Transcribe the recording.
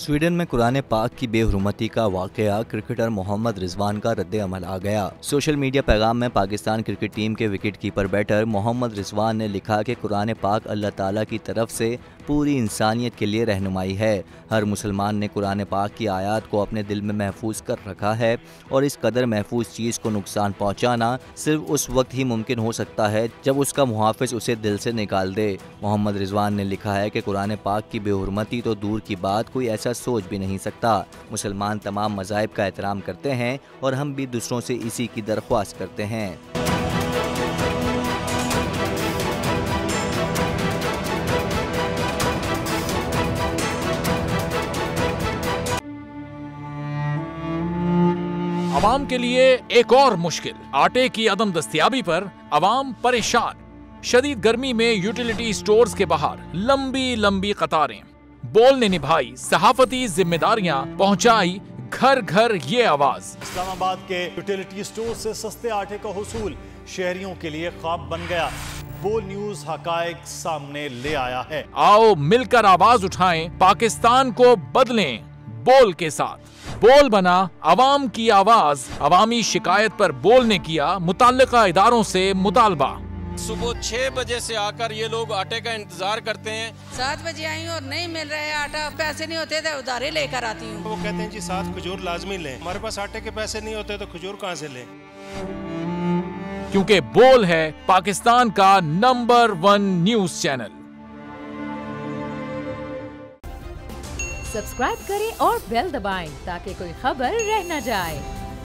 Sweden में कुरान पाक की बेहुरमती का वाकया क्रिकेटर मोहम्मद रिजवान का रद्द-ए-अमल आ गया। सोशल मीडिया पैगाम में पाकिस्तान क्रिकेट टीम के wicket keeper batter Mohammad Rizwan ने लिखा कि कुरान पाक अल्लाह ताला की तरफ से पूरी इंसानियत के लिए रहनुमाई है। हर मुसलमान ने कुरान पाक की आयत को अपने दिल में महफूज कर रखा है और इस कदर महफूज चीज़ को नुकसान पहुँचाना सिर्फ उस वक्त ही मुमकिन हो सकता है जब उसका मुहाफिज उसे दिल से निकाल दे। मोहम्मद रिजवान ने लिखा है कि कुरान पाक की बेहुरमती तो दूर की बात, कोई ऐसा सोच भी नहीं सकता। मुसलमान तमाम मज़ाहिब का एहतराम करते हैं और हम भी दूसरों से इसी की दरख्वास्त करते हैं। अवाम के लिए एक और मुश्किल, आटे की अदम दस्तयाबी पर अवाम परेशान। शदीद गर्मी में यूटिलिटी स्टोर्स के बाहर लंबी लंबी कतारें। बोल ने निभाई सहाफती जिम्मेदारियां, पहुंचाई घर घर ये आवाज। इस्लामाबाद के यूटिलिटी स्टोर से सस्ते आटे का हुसूल शहरियों के लिए ख्वाब बन गया। बोल न्यूज हकायक सामने ले आया है। आओ मिलकर आवाज उठाएं, पाकिस्तान को बदलें बोल के साथ। बोल बना अवाम की आवाज। अवामी शिकायत पर बोल ने किया मुताल्लिका इदारों से मुतालबा। सुबह 6 बजे से आकर ये लोग आटे का इंतजार करते हैं। 7 बजे आई और नहीं मिल रहा है आटा, पैसे नहीं होते तो उधारे लेकर आती हूँ। वो कहते हैं जी 7 खजूर लाजमी लें। हमारे पास आटे के पैसे नहीं होते तो खजूर कहाँ से लें? क्योंकि बोल है पाकिस्तान का नंबर 1 न्यूज चैनल। सब्सक्राइब करें और बेल दबाएं ताकि कोई खबर रह न जाए।